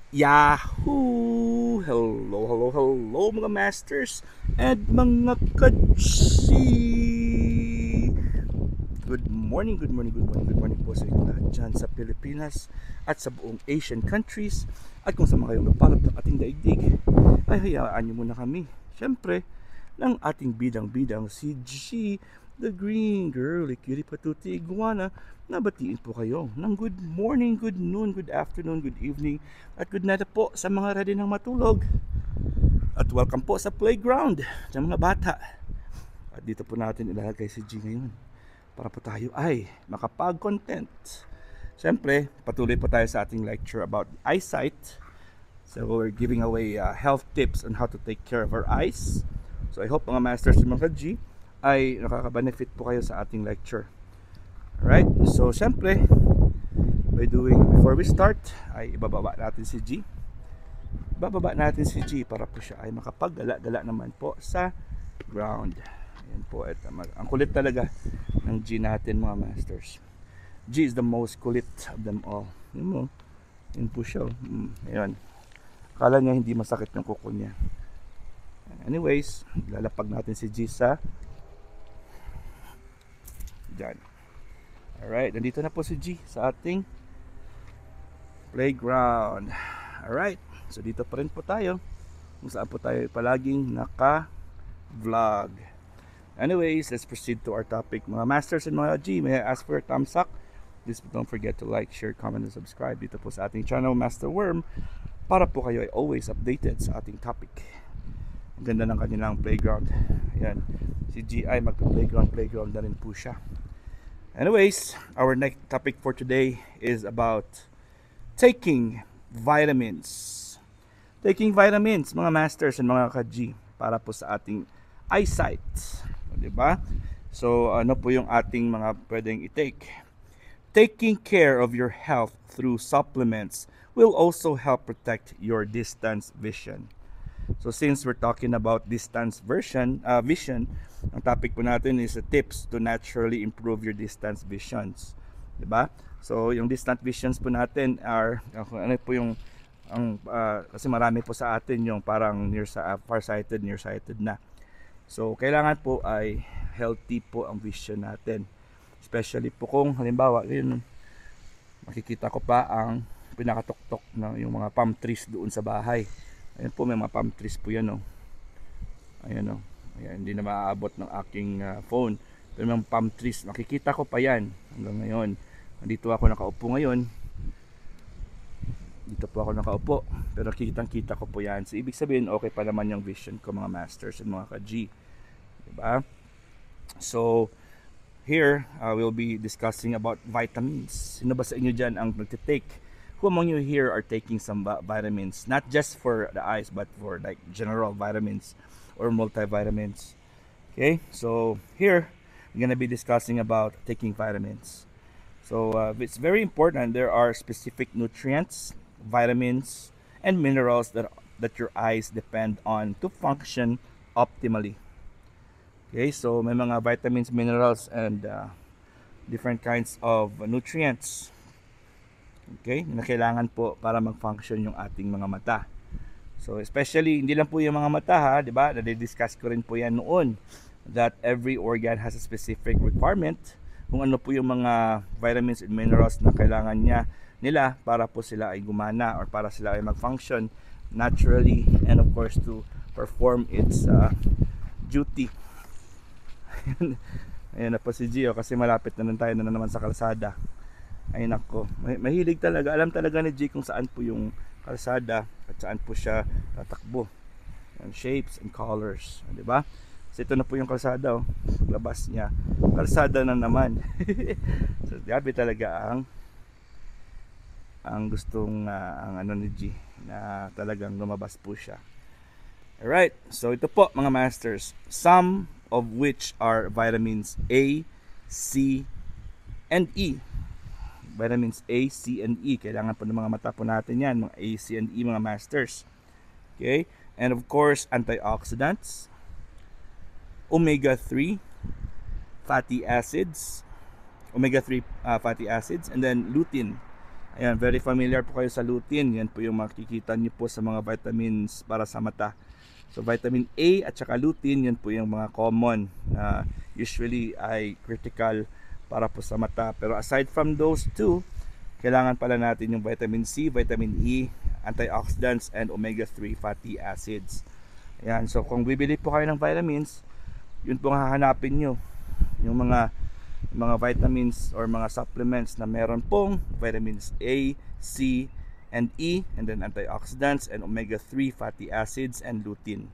Yahoo! Hello, hello, hello mga masters and mga kachi! Good morning, good morning, good morning, good morning po sa inyo lahat dyan sa Pilipinas at sa buong Asian countries at kung saan kayong napalap ng ating daigdig ay hayaan nyo muna kami syempre ng ating bidang-bidang si G, the green girl, cutie patuti iguana. Nabatiin po kayo ng good morning, good noon, good afternoon, good evening at good night po sa mga ready ng matulog. At welcome po sa playground ng mga bata. At dito po natin ilalagay si G ngayon para po tayo ay makapag-content. Siyempre, patuloy po tayo sa ating lecture about eyesight. So we're giving away health tips on how to take care of our eyes. So I hope mga masters ng mga G ay nakaka-benefit po kayo sa ating lecture. Alright, so siyempre before we start ay ibababa natin si G. Bababa natin si G para po siya ay makapag-gala-gala naman po sa ground. Ayan po, ang kulit talaga ng G natin mga masters. G is the most kulit of them all. Yun mo, yun po siya. Ayan. Akala niya hindi masakit yung kuko niya. Anyways, lalapag natin si G sa dyan. Alright, nandito na po si G sa ating playground. Alright, so dito pa rin po tayo kung saan po tayo palaging naka-vlog. Anyways, let's proceed to our topic. Mga masters and mga G, may I ask for a thumbs up? Please don't forget to like, share, comment, and subscribe dito po sa ating channel Master Worm para po kayo ay always updated sa ating topic. Ang ganda ng kanilang playground. Ayan, si G ay playground na rin po siya. Anyways, our next topic for today is about taking vitamins. Taking vitamins, mga masters and mga ka-G, para po sa ating eyesight. Diba? So, ano po yung ating mga pwedeng i-take? Taking care of your health through supplements will also help protect your distance vision. So since we're talking about distance vision, ang topic po natin is tips to naturally improve your distance visions. Diba? So yung distance visions po natin are, ano po yung, kasi marami po sa atin yung parang farsighted, nearsighted na. So kailangan po ay healthy po ang vision natin. Especially po kung halimbawa, yun, makikita ko pa ang pinakatuktok ng yung mga palm trees doon sa bahay. Ayan po, may mga palm trees po yan, oh. Ayan, oh. Ayan, hindi na maaabot ng aking phone. Pero may palm trees, makikita ko pa yan hanggang ngayon. Dito ako nakaupo ngayon. Dito po ako nakaupo. Pero kitang-kita ko po yan. So, ibig sabihin, okay pa naman yung vision ko, mga masters and mga ka-G. Diba? So, here, we'll be discussing about vitamins. Sino ba sa inyo dyan ang nagtitake? Who among you here are taking some vitamins, not just for the eyes but for like general vitamins or multivitamins? Okay, so here we're gonna be discussing about taking vitamins. So it's very important. There are specific nutrients, vitamins, and minerals that your eyes depend on to function optimally. Okay, so may mga vitamins, minerals, and different kinds of nutrients, okay, na kailangan po para mag-function yung ating mga mata. So especially, hindi lang po yung mga mata, ha, di ba? Na-discuss ko rin po yan noon that every organ has a specific requirement kung ano po yung mga vitamins and minerals na kailangan nila para po sila ay gumana or para sila ay mag-function naturally and of course to perform its duty. Ayan na po si Gio kasi malapit na tayo na naman sa kalsada. Ay nako, mahilig talaga. Alam talaga ni G kung saan po yung kalsada at saan po siya tatakbo. Yung shapes and colors, di ba? So ito na po yung kalsada, oh. Labas niya. Kalsada na naman. So grabe talaga ang gustong ang ano ni G na talagang lumabas po siya. Alright, so ito po mga masters, some of which are vitamins A, C, and E. Vitamins A, C, and E. Kailangan po ng mga mata po natin yan. Mga A, C, and E, mga masters. Okay? And of course, antioxidants, omega-3 fatty acids, and then lutein. Ayan, very familiar po kayo sa lutein. Yan po yung makikita niyo po sa mga vitamins para sa mata. So vitamin A at saka lutein, yan po yung mga common na usually ay critical para po sa mata. Pero aside from those two, kailangan pala natin yung vitamin C, vitamin E, antioxidants, and omega-3 fatty acids. Ayan, so kung bibili po kayo ng vitamins, yun po ang hahanapin nyo. Yung mga vitamins or mga supplements na meron pong vitamins A, C, and E, and then antioxidants and omega-3 fatty acids and lutein.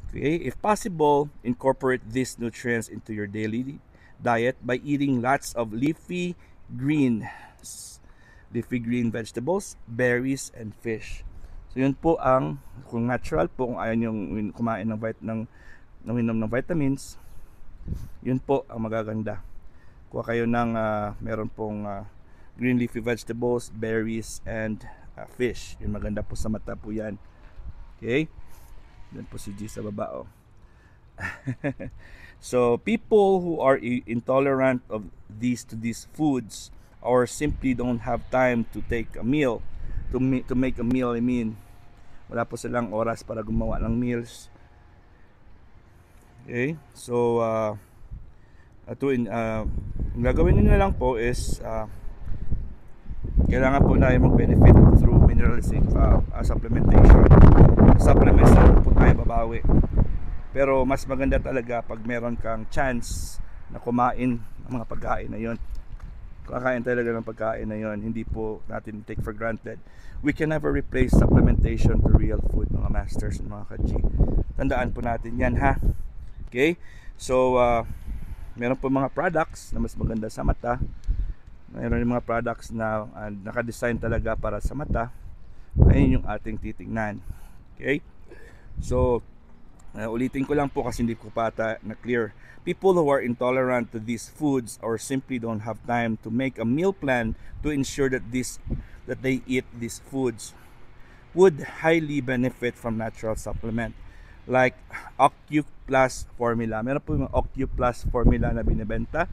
Okay, if possible, incorporate these nutrients into your daily diet by eating lots of leafy green vegetables, berries, and fish. So yun po ang, kung natural po, kung ayaw nyo kumain ng uminom ng vitamins, yun po ang magaganda. Kuha kayo ng meron pong green leafy vegetables, berries, and fish. Yung maganda po sa mata po yan. Okay? Yan po si G sa baba. Oh. So people who are intolerant of these foods or simply don't have time to take a meal, to make a meal, I mean, wala po silang oras para gumawa ng meals. Okay? So ang gagawin nyo na lang po is kailangan po na mag-benefit through mineralizing supplementation. Supplements na po tayo babawi. Pero mas maganda talaga pag meron kang chance na kumain ng mga pagkain na yon. Kakain talaga ng pagkain na yon, hindi po natin take for granted. We can never replace supplementation to real food, mga masters and mga ka-G. Tandaan po natin yan, ha. Okay? So meron po mga products na mas maganda sa mata. Meron yung mga products na naka-design talaga para sa mata. Ayun yung ating titingnan. Okay? So ulitin ko lang po kasi hindi ko pa na clear. People who are intolerant to these foods or simply don't have time to make a meal plan to ensure that they eat these foods would highly benefit from natural supplement like OcuPlus Plus formula. Meron po yung OcuPlus Plus formula na binebenta.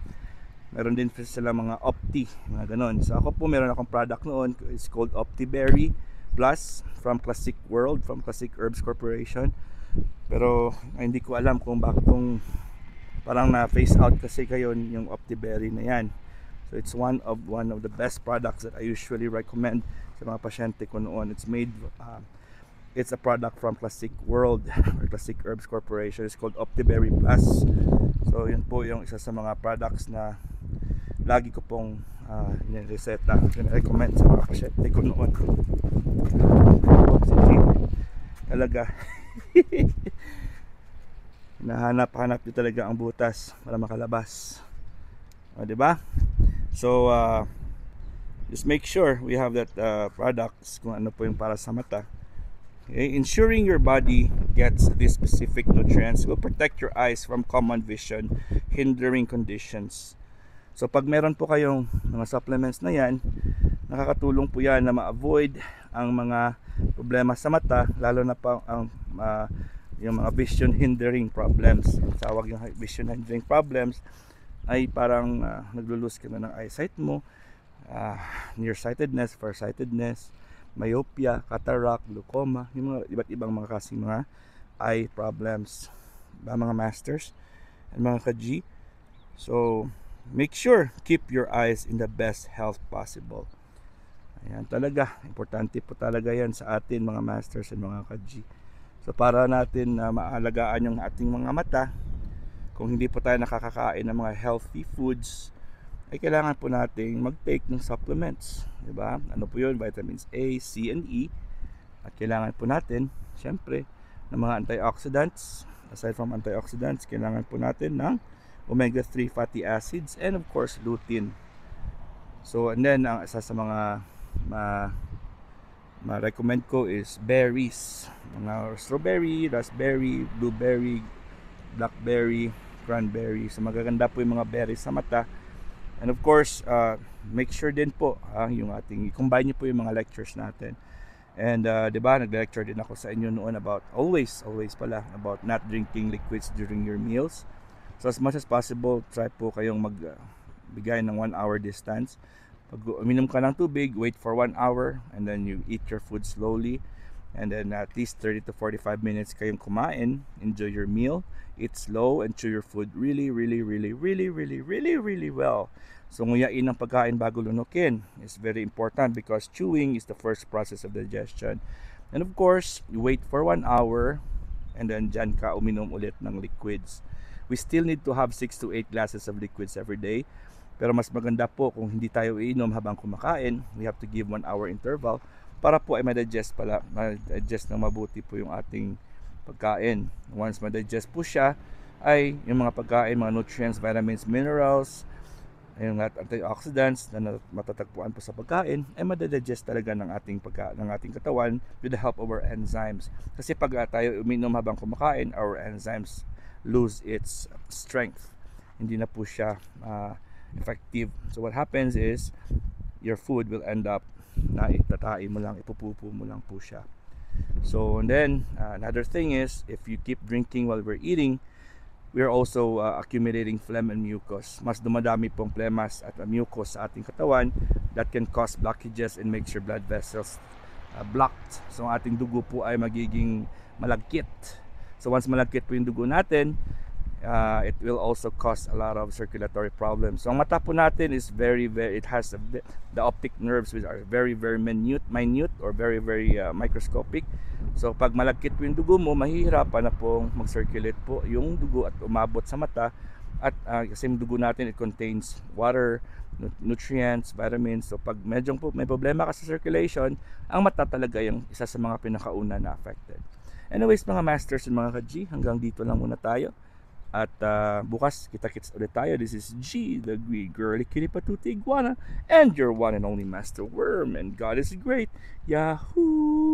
Meron din sila mga Opti, mga ganon. So ako po meron akong product noon. It's called OptiBerry Plus from Classic World, from Classic Herbs Corporation. Pero hindi ko alam kung bakit parang na phase out kasi kayo yung OptiBerry na yan. So it's one of the best products that I usually recommend sa mga pasyente ko noon. It's a product from Classic World or Classic Herbs Corporation. It's called OptiBerry Plus. So yun po yung isa sa mga products na lagi ko pong reseta, recommend sa mga pasyente ko noon. Talaga nahanap nyo talaga ang butas para makalabas. Diba? So just make sure we have that products kung ano po yung para sa mata. Okay? Ensuring your body gets these specific nutrients will protect your eyes from common vision hindering conditions. So pag meron po kayong mga supplements na yan, nakakatulong po yan na ma-avoid ang mga problema sa mata, lalo na pa ang yung mga vision hindering problems. Tawag yung vision hindering problems ay parang naglulose ka na ng eyesight mo, nearsightedness, farsightedness, myopia, cataract, glaucoma, yung mga iba't ibang mga kasing mga eye problems ba, mga masters and mga ka-G. So make sure keep your eyes in the best health possible. Ayan, talaga importante po talaga yan sa atin mga masters and mga ka-G. So para natin maalagaan yung ating mga mata, kung hindi po tayo nakakakain ng mga healthy foods, ay kailangan po nating mag-take ng supplements, di ba? Ano po yun? Vitamins A, C, and E. At kailangan po natin, syempre, ng mga antioxidants. Aside from antioxidants, kailangan po natin ng omega-3 fatty acids and of course lutein. So and then ang isa sa mga ma-recommend ko is berries, mga strawberry, raspberry, blueberry, blackberry, cranberry. So magaganda po yung mga berries sa mata. And of course, make sure din po yung ating combine niyo po yung mga lectures natin. And 'di ba, nag-lecture din ako sa inyo noon about always pala about not drinking liquids during your meals. So as much as possible, try po kayong magbigay ng 1 hour distance Pag uminom ka ng tubig, wait for 1 hour, and then you eat your food slowly. And then at least 30 to 45 minutes kayong kumain. Enjoy your meal. Eat slow and chew your food really well. So nguyain ang pagkain bago lunukin is very important because chewing is the first process of digestion. And of course, you wait for 1 hour and then dyan ka uminom ulit ng liquids. We still need to have 6 to 8 glasses of liquids every day. Pero mas maganda po kung hindi tayo iinom habang kumakain. We have to give 1 hour interval para po ay ma-digest ng mabuti po yung ating pagkain. Once ma-digest po siya, ay yung mga pagkain, mga nutrients, vitamins, minerals, yung antioxidants na matatagpuan po sa pagkain ay ma-digest talaga ng ating katawan with the help of our enzymes. Kasi pag tayo uminom habang kumakain, our enzymes lose its strength. Hindi na po siya effective. So what happens is your food will end up na itatain mo lang, ipupupo mo lang po siya. So and then another thing is, if you keep drinking while we're eating, we're also accumulating phlegm and mucus. Mas dumadami pong phlegmas at mucus sa ating katawan that can cause blockages and makes your blood vessels blocked. So ang ating dugo po ay magiging malagkit. So once malagkit po yung dugo natin, it will also cause a lot of circulatory problems. So ang mata po natin is it has the optic nerves, which are very minute or very microscopic. So pag malagkit po yung dugo mo, mahihirapan na pong mag-circulate po yung dugo at umabot sa mata. At kasi yung dugo natin, it contains water, nutrients, vitamins. So pag medyo po may problema ka sa circulation, ang mata talaga yung isa sa mga pinakauna na affected. Anyways mga masters and mga ka-G, hanggang dito lang muna tayo. At bukas kita-kits ulit tayo. This is G, the girly kitty patuti iguana, and your one and only master worm. And God is great. Yahoo!